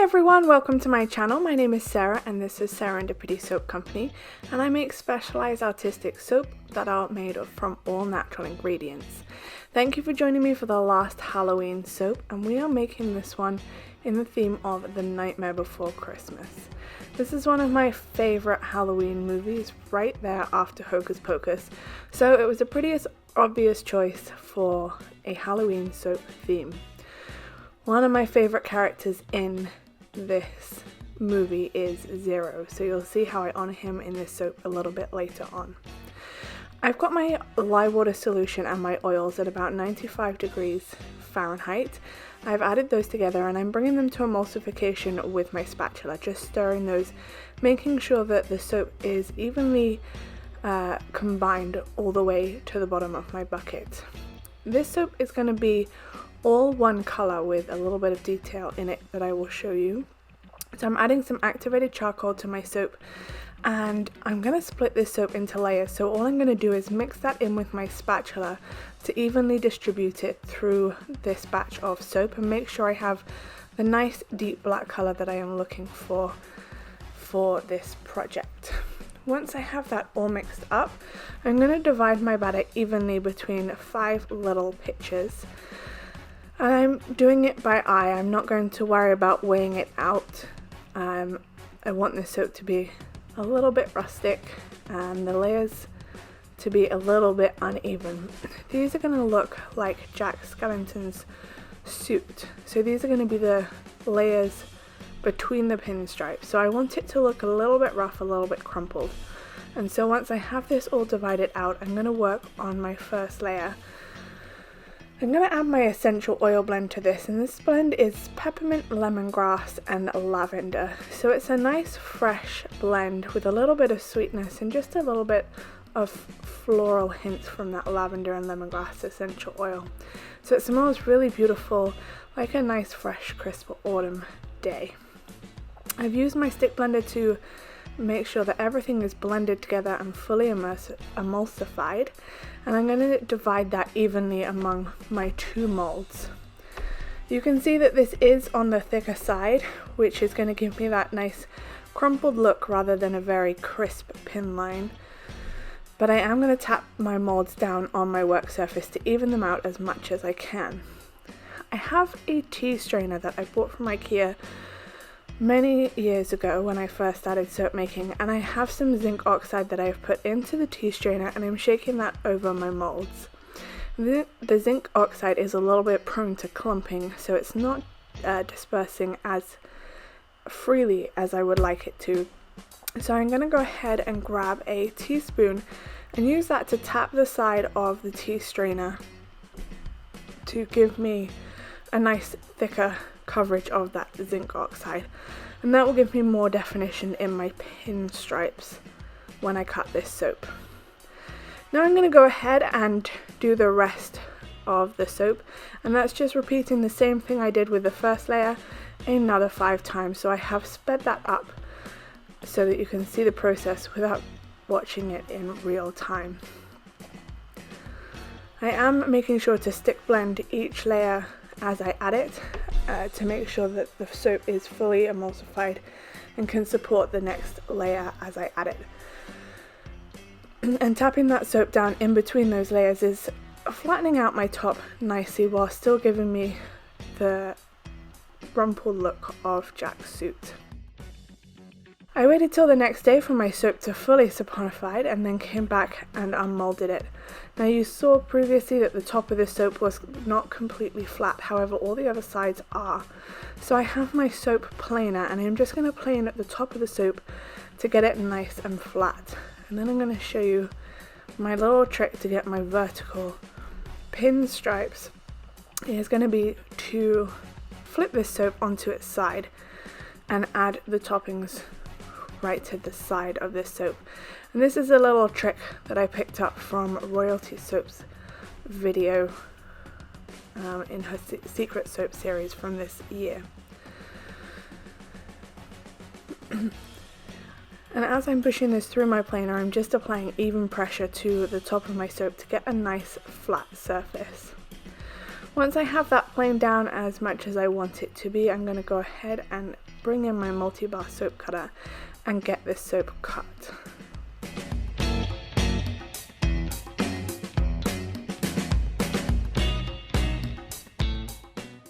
everyone, welcome to my channel. My name is Sarah and this is Sarandipity Soap Company, and I make specialized artistic soap that are made from all natural ingredients. Thank you for joining me for the last Halloween soap, and we are making this one in the theme of The Nightmare Before Christmas. This is one of my favorite Halloween movies, right there after Hocus Pocus, so it was a pretty obvious choice for a Halloween soap theme. One of my favorite characters in this movie is Zero, so you'll see how I honor him in this soap a little bit later on. I've got my lye water solution and my oils at about 95 degrees Fahrenheit. I've added those together and I'm bringing them to emulsification with my spatula, just stirring those, making sure that the soap is evenly combined all the way to the bottom of my bucket. This soap is going to be all one color with a little bit of detail in it that I will show you. So I'm adding some activated charcoal to my soap, and I'm going to split this soap into layers. So all I'm going to do is mix that in with my spatula to evenly distribute it through this batch of soap and make sure I have the nice deep black color that I am looking for this project. Once I have that all mixed up, I'm going to divide my batter evenly between 5 little pitchers. I'm doing it by eye. I'm not going to worry about weighing it out. I want this soap to be a little bit rustic and the layers to be a little bit uneven. These are going to look like Jack Skellington's suit. So these are going to be the layers between the pinstripes. So I want it to look a little bit rough, a little bit crumpled. And so once I have this all divided out, I'm going to work on my first layer. I'm going to add my essential oil blend to this, and this blend is peppermint, lemongrass and lavender. So it's a nice fresh blend with a little bit of sweetness and just a little bit of floral hints from that lavender and lemongrass essential oil. So it smells really beautiful, like a nice fresh crisp autumn day. I've used my stick blender to make sure that everything is blended together and fully emulsified, and I'm going to divide that evenly among my 2 molds. You can see that this is on the thicker side, which is going to give me that nice crumpled look rather than a very crisp pin line. But I am going to tap my molds down on my work surface to even them out as much as I can. I have a tea strainer that I bought from IKEA many years ago when I first started soap making, and I have some zinc oxide that I've put into the tea strainer, and I'm shaking that over my molds. The zinc oxide is a little bit prone to clumping, so it's not dispersing as freely as I would like it to. So I'm going to go ahead and grab a teaspoon and use that to tap the side of the tea strainer to give me a nice thicker coverage of that zinc oxide, and that will give me more definition in my pinstripes when I cut this soap. Now I'm going to go ahead and do the rest of the soap, and that's just repeating the same thing I did with the first layer another 5 times. So I have sped that up so that you can see the process without watching it in real time. I am making sure to stick blend each layer as I add it to make sure that the soap is fully emulsified and can support the next layer as I add it. And tapping that soap down in between those layers is flattening out my top nicely while still giving me the rumpled look of Jack's suit. I waited till the next day for my soap to fully saponified and then came back and unmolded it. Now you saw previously that the top of this soap was not completely flat, however all the other sides are. So I have my soap planer and I'm just going to plane at the top of the soap to get it nice and flat. And then I'm going to show you my little trick to get my vertical pinstripes. It is going to be to flip this soap onto its side and add the toppings right to the side of this soap. And this is a little trick that I picked up from Royalty Soap's video in her secret soap series from this year. And as I'm pushing this through my planer, I'm just applying even pressure to the top of my soap to get a nice flat surface. Once I have that planed down as much as I want it to be, I'm going to go ahead and bring in my multi-bar soap cutter and get this soap cut.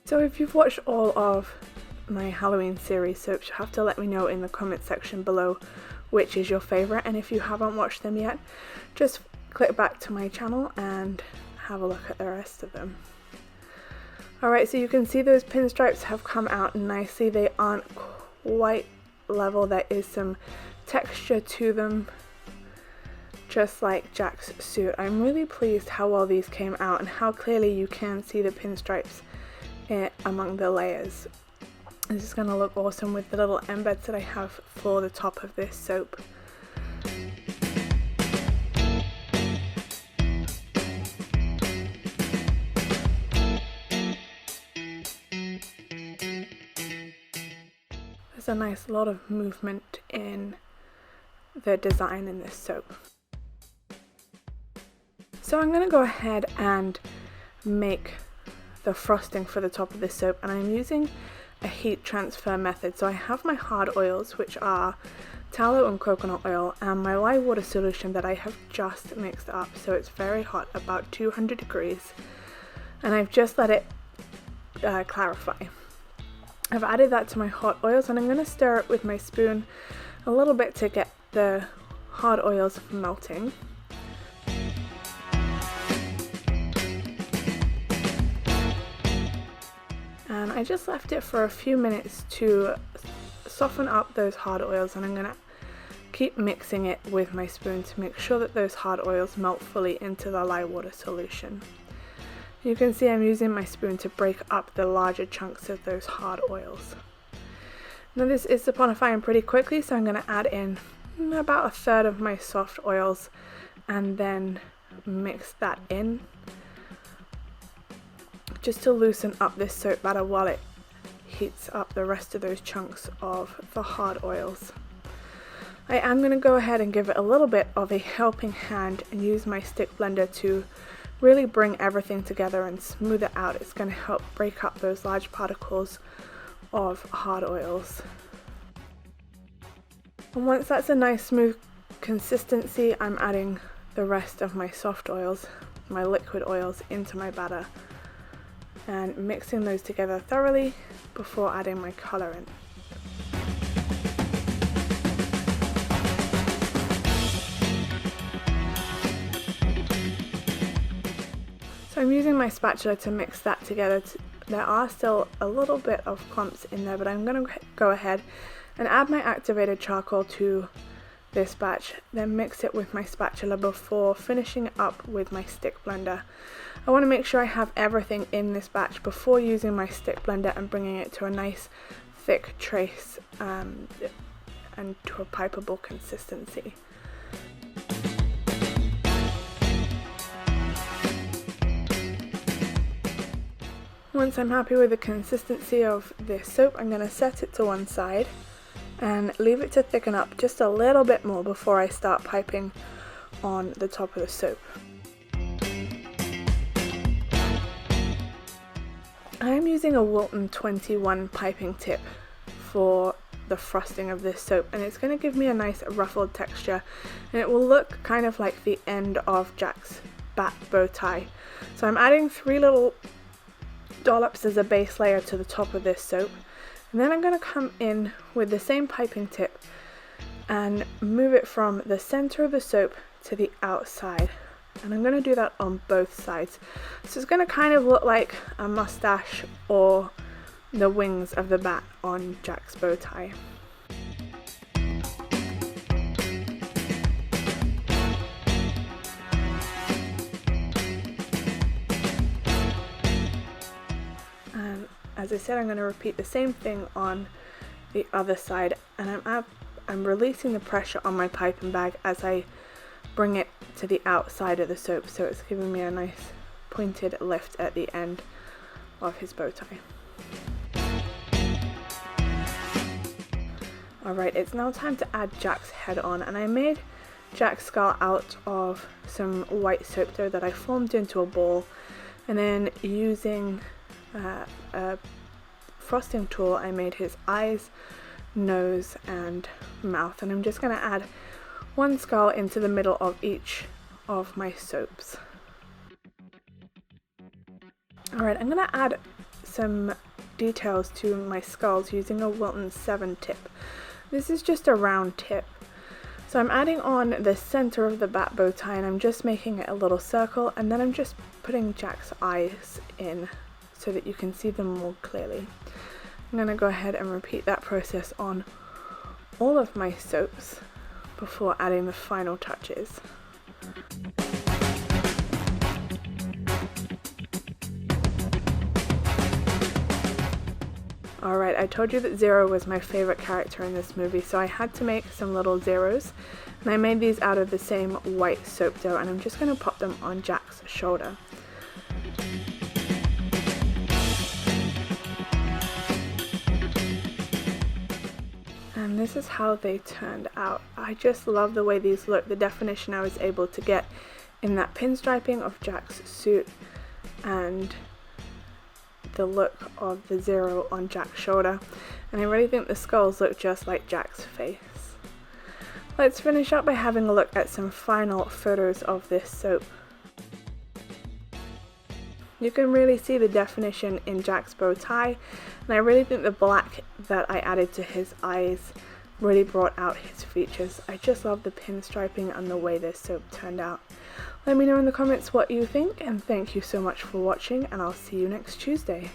So if you've watched all of my Halloween series soaps, you have to let me know in the comment section below which is your favourite, and if you haven't watched them yet, just click back to my channel and have a look at the rest of them. Alright, so you can see those pinstripes have come out nicely. They aren't quite level, there is some texture to them, just like Jack's suit. I'm really pleased how well these came out and how clearly you can see the pinstripes among the layers. This is going to look awesome with the little embeds that I have for the top of this soap. There's a nice lot of movement in the design in this soap. So I'm going to go ahead and make the frosting for the top of this soap, and I'm using a heat transfer method. So I have my hard oils, which are tallow and coconut oil, and my lye water solution that I have just mixed up, so it's very hot, about 200 degrees, and I've just let it clarify. I've added that to my hot oils, and I'm going to stir it with my spoon a little bit to get the hard oils melting. And I just left it for a few minutes to soften up those hard oils, and I'm going to keep mixing it with my spoon to make sure that those hard oils melt fully into the lye water solution. You can see I'm using my spoon to break up the larger chunks of those hard oils. Now this is saponifying pretty quickly, so I'm going to add in about a third of my soft oils and then mix that in, just to loosen up this soap batter while it heats up the rest of those chunks of the hard oils. I am going to go ahead and give it a little bit of a helping hand and use my stick blender to really bring everything together and smooth it out. It's going to help break up those large particles of hard oils. And once that's a nice smooth consistency, I'm adding the rest of my soft oils, my liquid oils, into my batter and mixing those together thoroughly before adding my colorant. So I'm using my spatula to mix that together. There are still a little bit of clumps in there, but I'm going to go ahead and add my activated charcoal to this batch, then mix it with my spatula before finishing it up with my stick blender. I want to make sure I have everything in this batch before using my stick blender and bringing it to a nice thick trace and to a pipeable consistency. Once I'm happy with the consistency of this soap, I'm going to set it to one side and leave it to thicken up just a little bit more before I start piping on the top of the soap. I am using a Wilton 21 piping tip for the frosting of this soap, and it's going to give me a nice ruffled texture, and it will look kind of like the end of Jack's bat bow tie. So I'm adding 3 little dollops as a base layer to the top of this soap, and then I'm going to come in with the same piping tip and move it from the center of the soap to the outside, and I'm going to do that on both sides. So it's going to kind of look like a mustache or the wings of the bat on Jack's bow tie. As I said, I'm going to repeat the same thing on the other side, and I'm releasing the pressure on my piping bag as I bring it to the outside of the soap, so it's giving me a nice pointed lift at the end of his bow tie. Alright, it's now time to add Jack's head on, and I made Jack's skull out of some white soap dough that I formed into a ball And then using a frosting tool, I made his eyes, nose and mouth, and I'm just going to add one skull into the middle of each of my soaps. Alright, I'm going to add some details to my skulls using a Wilton 7 tip. This is just a round tip. So I'm adding on the center of the bat bow tie, and I'm just making it a little circle, and then I'm just putting Jack's eyes in so that you can see them more clearly. I'm going to go ahead and repeat that process on all of my soaps before adding the final touches. Alright, I told you that Zero was my favorite character in this movie, so I had to make some little zeros, and I made these out of the same white soap dough, and I'm just going to pop them on Jack's shoulder. And this is how they turned out. I just love the way these look, the definition I was able to get in that pinstriping of Jack's suit and the look of the zero on Jack's shoulder, and I really think the skulls look just like Jack's face. Let's finish up by having a look at some final photos of this soap. You can really see the definition in Jack's bow tie, and I really think the black that I added to his eyes really brought out his features. I just love the pinstriping and the way this soap turned out. Let me know in the comments what you think, and thank you so much for watching, and I'll see you next Tuesday.